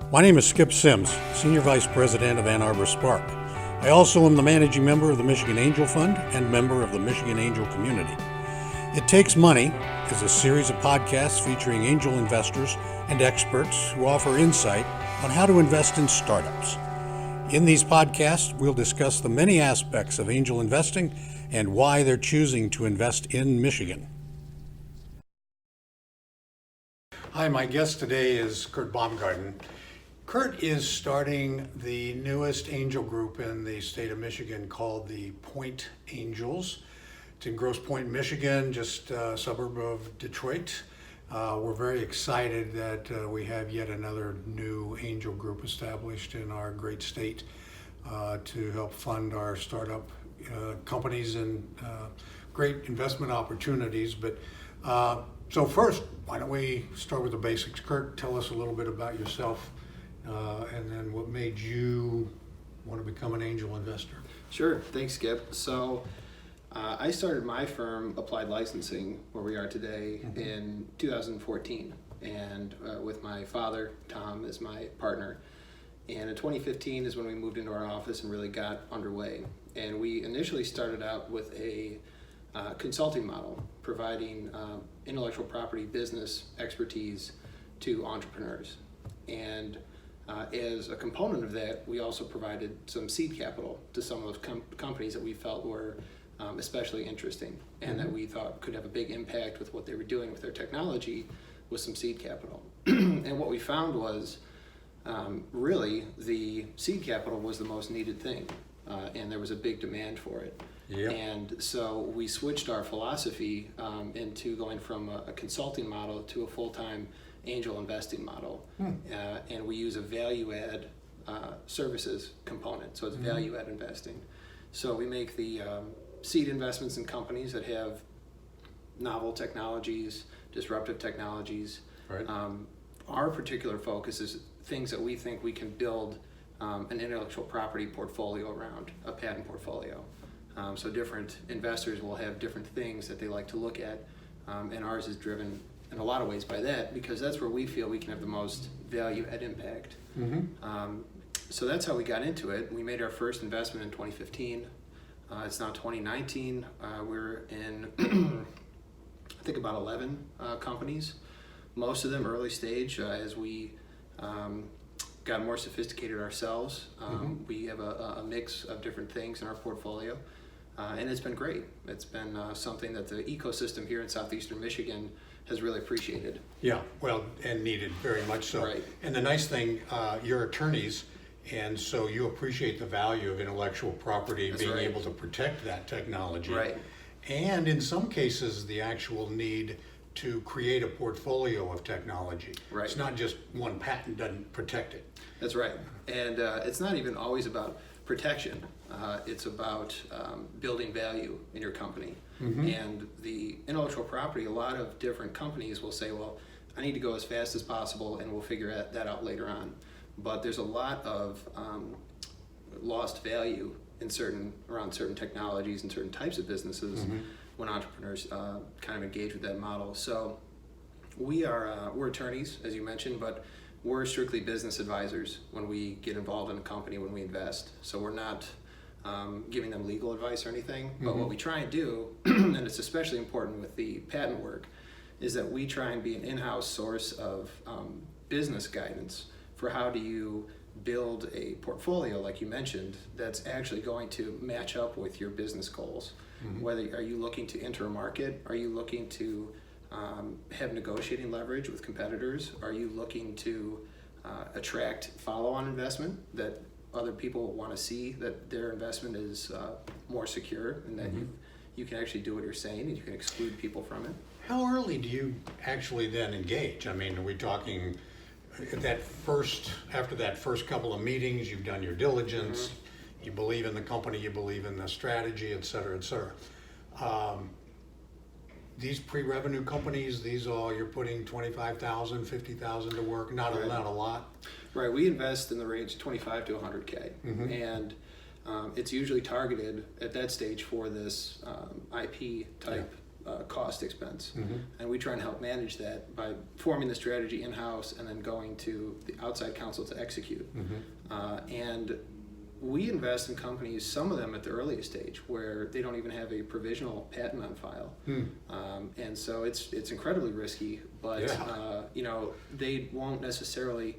My name is Skip Sims, Senior Vice President of Ann Arbor Spark. I also am the managing member of the Michigan Angel Fund and member of the Michigan Angel Community. It Takes Money is a series of podcasts featuring angel investors and experts who offer insight on how to invest in startups. In these podcasts, we'll discuss the many aspects of angel investing and why they're choosing to invest in Michigan. Hi, my guest today is Kurt Baumgarten. Kurt is starting the newest angel group in the state of Michigan called the Point Angels. It's in Grosse Pointe, Michigan, just a suburb of Detroit. We're very excited that we have yet another new angel group established in our great state to help fund our startup companies and great investment opportunities. But so first, why don't we start with the basics? Kurt, tell us a little bit about yourself and then what made you want to become an angel investor. Sure, thanks Skip. So I started my firm, Applied Licensing, where we are today, in 2014, and with my father, Tom, as my partner. And in 2015 is when we moved into our office and really got underway. And we initially started out with a consulting model, providing intellectual property business expertise to entrepreneurs. And as a component of that, we also provided some seed capital to some of those companies that we felt were especially interesting and that we thought could have a big impact with what they were doing with their technology with some seed capital. And what we found was really the seed capital was the most needed thing and there was a big demand for it. Yep. And so we switched our philosophy into going from a consulting model to a full-time angel investing model, and we use a value add services component, so it's value add investing. So we make the seed investments in companies that have novel technologies, disruptive technologies. Right. Our particular focus is things that we think we can build an intellectual property portfolio around, a patent portfolio. So different investors will have different things that they like to look at, and ours is driven in a lot of ways by that, because that's where we feel we can have the most value add impact. So that's how we got into it. We made our first investment in 2015. It's now 2019. We're in, I think, about 11 companies, most of them early stage. As we got more sophisticated ourselves, we have a mix of different things in our portfolio. And it's been great. It's been something that the ecosystem here in southeastern Michigan has really appreciated. Yeah, well, and needed very much so. Right. And the nice thing, you're attorneys, and so you appreciate the value of intellectual property, being able to protect that technology. Right. And in some cases, the actual need to create a portfolio of technology. Right. It's not just one patent doesn't protect it. That's right. And it's not even always about protection. It's about building value in your company. And the intellectual property, a lot of different companies will say, well, I need to go as fast as possible and we'll figure that out later on. But there's a lot of lost value in around certain technologies and certain types of businesses when entrepreneurs kind of engage with that model. So we're attorneys, as you mentioned, but we're strictly business advisors when we get involved in a company, when we invest. So we're not giving them legal advice or anything, but what we try and do, and it's especially important with the patent work, is that we try and be an in-house source of business guidance for how do you build a portfolio, like you mentioned, that's actually going to match up with your business goals. Whether are you looking to enter a market, are you looking to have negotiating leverage with competitors, are you looking to attract follow-on investment that other people want to see that their investment is more secure and that you can actually do what you're saying and you can exclude people from it. How early do you actually then engage? I mean, are we talking after that first couple of meetings, you've done your diligence, you believe in the company, you believe in the strategy, et cetera, et cetera. These pre-revenue companies, you're putting $25,000, $50,000 to work, not a lot. Right, we invest in the range 25 to 100K, and it's usually targeted at that stage for this IP type cost expense. And we try and help manage that by forming the strategy in-house and then going to the outside counsel to execute. And we invest in companies, some of them at the earliest stage, where they don't even have a provisional patent on file. And so it's incredibly risky, but you know, they won't necessarily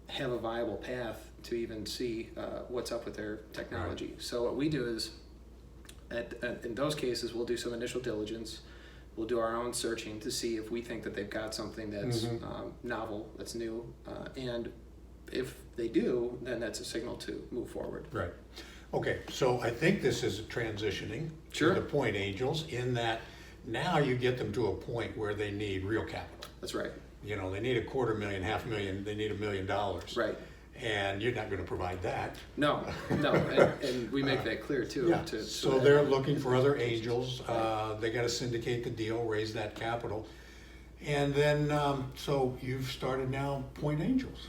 have a viable path to even see what's up with their technology. Right. So what we do is, in those cases, we'll do some initial diligence. We'll do our own searching to see if we think that they've got something that's novel, that's new, and if they do, then that's a signal to move forward. Right. Okay, so I think this is transitioning Sure. to the point angels in that now you get them to a point where they need real capital. That's right. You know, they need $250,000, $500,000, they need $1 million. Right. And you're not going to provide that. No, and we make that clear too. Yeah. So they're looking for other angels. They got to syndicate the deal, raise that capital. And then, so you've started now Point Angels.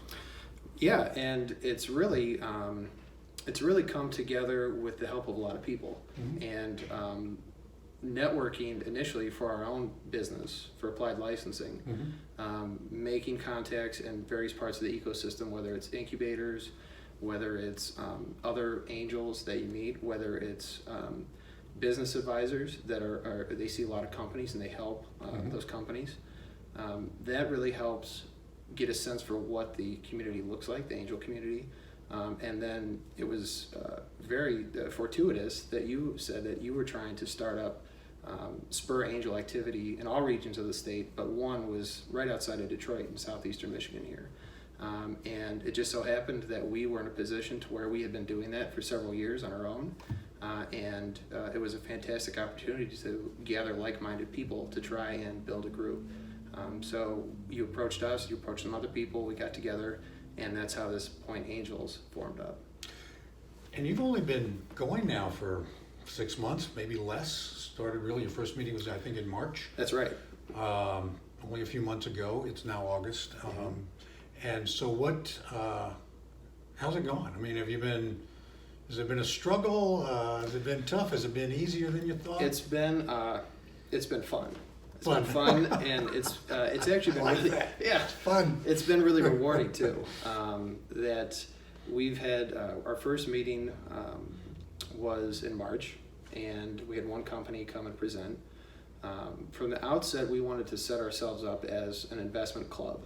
Yeah, and it's really come together with the help of a lot of people, and networking initially for our own business for applied licensing, making contacts in various parts of the ecosystem, whether it's incubators, whether it's other angels that you meet, whether it's business advisors that are they see a lot of companies and they help those companies. That really helps get a sense for what the community looks like, the angel community. And then it was very fortuitous that you said that you were trying to start up spur angel activity in all regions of the state, but one was right outside of Detroit in southeastern Michigan here. And it just so happened that we were in a position to where we had been doing that for several years on our own. And it was a fantastic opportunity to gather like-minded people to try and build a group. So you approached us, you approached some other people, we got together, and that's how this Point Angels formed up. And you've only been going now for 6 months, maybe less. Started really, your first meeting was I think in March. That's right. Only a few months ago. It's now August. And so what, how's it going? I mean, has it been a struggle? Has it been tough? Has it been easier than you thought? It's been fun. It's been fun, and it's actually been like really that. Yeah, It's fun. It's been really rewarding too. That we've had our first meeting was in March, and we had one company come and present. From the outset, we wanted to set ourselves up as an investment club,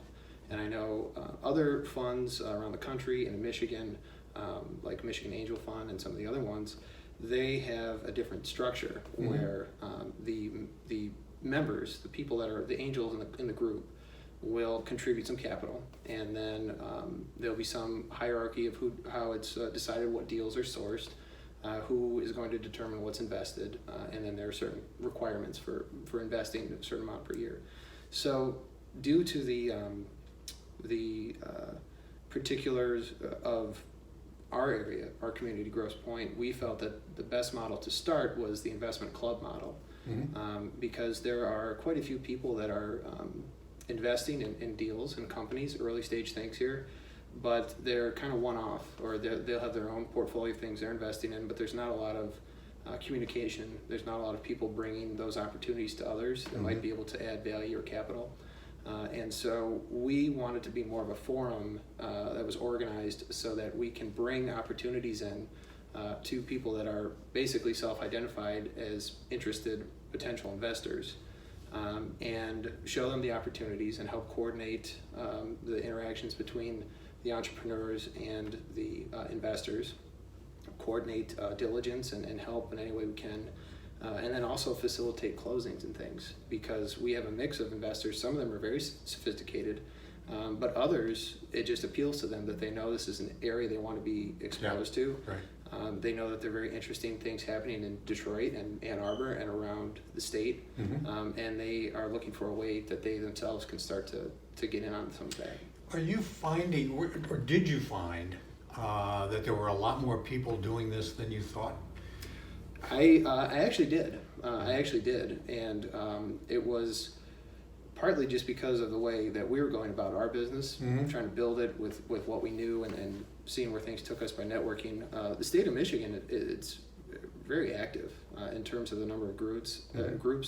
and I know other funds around the country and in Michigan, like Michigan Angel Fund and some of the other ones, they have a different structure where the members, the people that are the angels in the group, will contribute some capital, and then there'll be some hierarchy of how it's decided what deals are sourced, who is going to determine what's invested, and then there are certain requirements for investing a certain amount per year. So due to the particulars of our area, our community, Grosse Pointe, we felt that the best model to start was the investment club model. Because there are quite a few people that are investing in deals and companies, early stage things here, but they're kind of one-off, or they'll have their own portfolio of things they're investing in, but there's not a lot of communication. There's not a lot of people bringing those opportunities to others that might be able to add value or capital. And so we wanted to be more of a forum that was organized so that we can bring opportunities in to people that are basically self-identified as interested potential investors, and show them the opportunities and help coordinate the interactions between the entrepreneurs and the investors, coordinate diligence and help in any way we can, and then also facilitate closings and things, because we have a mix of investors. Some of them are very sophisticated, but others, it just appeals to them that they know this is an area they want to be exposed to. Right. They know that there are very interesting things happening in Detroit and Ann Arbor and around the state, and they are looking for a way that they themselves can start to get in on some of that. Are you finding, or did you find, that there were a lot more people doing this than you thought? I actually did. And it was partly just because of the way that we were going about our business, trying to build it with what we knew and seeing where things took us by networking. The state of Michigan, it's very active in terms of the number of groups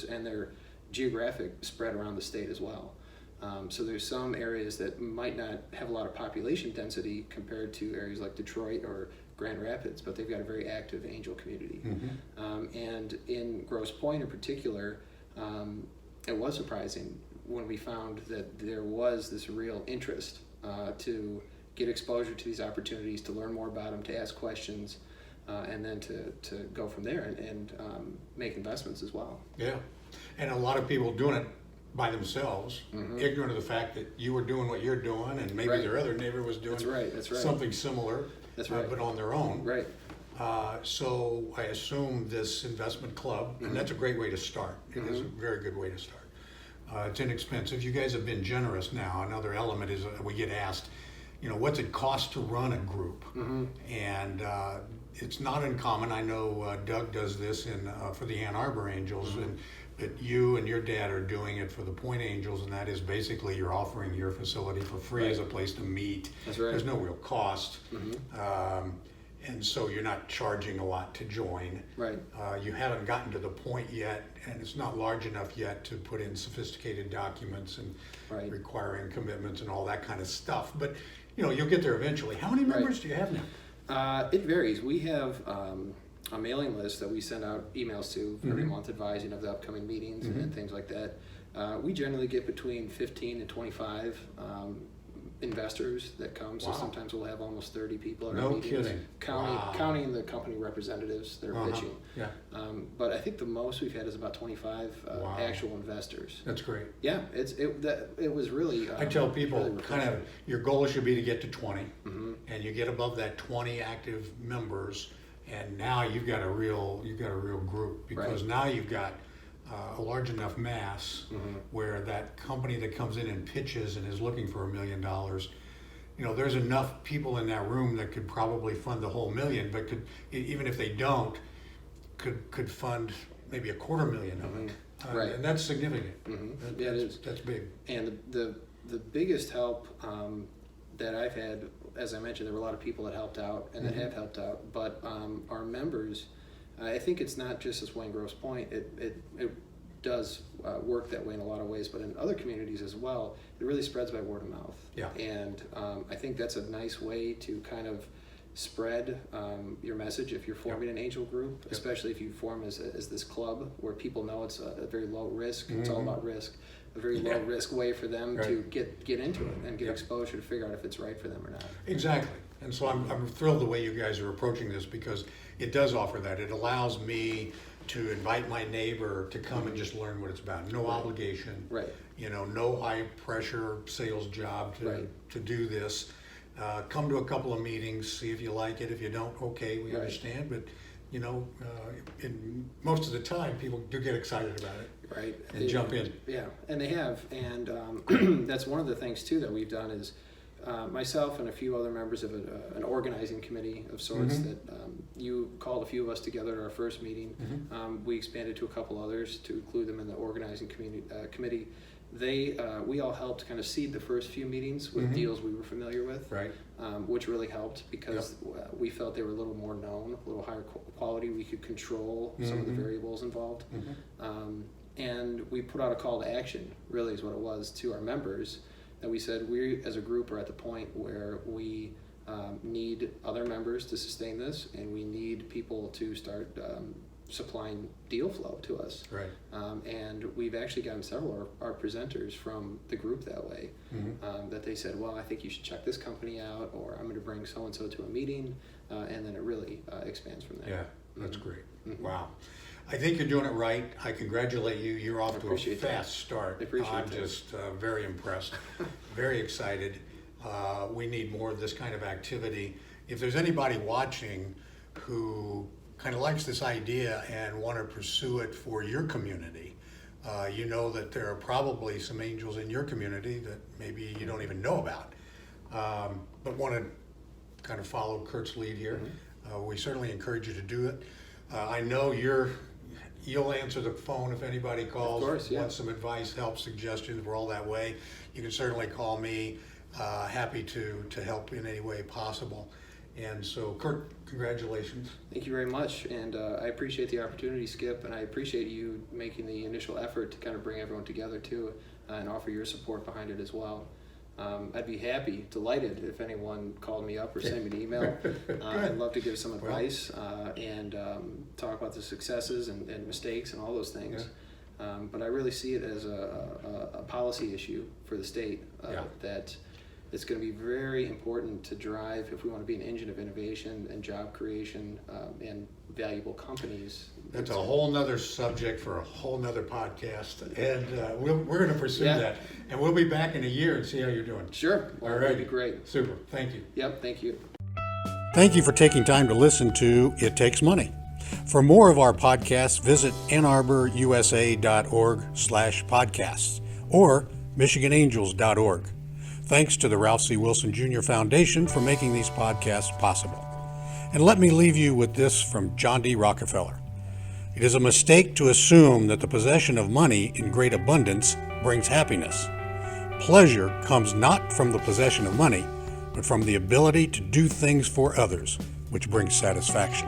and their geographic spread around the state as well. So there's some areas that might not have a lot of population density compared to areas like Detroit or Grand Rapids, but they've got a very active angel community. And in Grosse Pointe in particular, it was surprising when we found that there was this real interest to get exposure to these opportunities, to learn more about them, to ask questions, and then to go from there and make investments as well. Yeah, and a lot of people doing it by themselves, ignorant of the fact that you were doing what you're doing, and maybe their other neighbor was doing something similar, but on their own. Right. So I assume this investment club, and that's a great way to start. It is a very good way to start. It's inexpensive. You guys have been generous now. Another element is we get asked, what's it cost to run a group? And it's not uncommon. I know Doug does this for the Ann Arbor Angels, and that you and your dad are doing it for the Point Angels, and that is basically you're offering your facility for free as a place to meet. That's right. There's no real cost. And so you're not charging a lot to join. Right. You haven't gotten to the point yet, and it's not large enough yet to put in sophisticated documents and requiring commitments and all that kind of stuff. But you'll get there eventually. How many members do you have now? It varies. We have a mailing list that we send out emails to every month advising of the upcoming meetings and things like that. We generally get between 15 and 25 investors that come, so sometimes we'll have almost 30 people at our meetings. Kidding. Counting the company representatives that are pitching. Yeah. But I think the most we've had is about 25 actual investors. That's great. Yeah, it was really. I tell people really your goal should be to get to 20, and you get above that 20 active members, and now you've got a real group, because now you've got a large enough mass where that company that comes in and pitches and is looking for $1 million, there's enough people in that room that could probably fund the whole million, but could, even if they don't, could fund maybe $250,000 of it. And that's significant. Yeah, it is. That's big. And the biggest help that I've had, as I mentioned, there were a lot of people that helped out and that have helped out, but our members, I think it's not just this way in Grosse Pointe. It does work that way in a lot of ways, but in other communities as well, it really spreads by word of mouth. Yeah. And I think that's a nice way to kind of spread your message if you're forming an angel group, especially if you form as this club where people know it's a very low risk. It's all about risk. A very low risk way for them to get into it and get exposure to figure out if it's right for them or not. Exactly. And so I'm thrilled the way you guys are approaching this, because it does offer that. It allows me to invite my neighbor to come and just learn what it's about. No obligation. Right. No high pressure sales job to do this. Come to a couple of meetings, see if you like it. If you don't, okay, we understand. But in most of the time, people do get excited about it. Right. And jump in. Yeah, and they have. And that's one of the things too that we've done is myself and a few other members of an organizing committee of sorts that you called a few of us together at our first meeting. We expanded to a couple others to include them in the organizing committee. We all helped kind of seed the first few meetings with deals we were familiar with, which really helped because we felt they were a little more known, a little higher quality. We could control some of the variables involved. And we put out a call to action, really is what it was, to our members, that we said we as a group are at the point where we need other members to sustain this, and we need people to start supplying deal flow to us. And we've actually gotten several of our presenters from the group that way, that they said, well, I think you should check this company out, or I'm going to bring so-and-so to a meeting, and then it really expands from there. Yeah, that's great. Wow. I think you're doing it right. I congratulate you. You're off to a fast start. I'm just very impressed, very excited. We need more of this kind of activity. If there's anybody watching who kind of likes this idea and want to pursue it for your community, you know that there are probably some angels in your community that maybe you don't even know about, but want to kind of follow Kurt's lead here. We certainly encourage you to do it. I know you'll answer the phone if anybody calls. Of course, wants some advice, help, suggestions. We're all that way. You can certainly call me. Happy to help in any way possible. And so, Kurt, congratulations. Thank you very much, and I appreciate the opportunity, Skip, and I appreciate you making the initial effort to kind of bring everyone together too, and offer your support behind it as well. I'd be happy, delighted, if anyone called me up or sent me an email. I'd love to give some advice and talk about the successes and mistakes and all those things. Yeah. But I really see it as a policy issue for the state that it's going to be very important to drive if we want to be an engine of innovation and job creation and valuable companies. That's a whole nother subject for a whole nother podcast, and we're going to pursue that. And we'll be back in a year and see how you're doing. Sure. Well, that'd be great. Super. Thank you. Yep. Thank you. Thank you for taking time to listen to It Takes Money. For more of our podcasts, visit AnnArborUSA.org/podcasts or MichiganAngels.org. Thanks to the Ralph C. Wilson Jr. Foundation for making these podcasts possible. And let me leave you with this from John D. Rockefeller. It is a mistake to assume that the possession of money in great abundance brings happiness. Pleasure comes not from the possession of money, but from the ability to do things for others, which brings satisfaction.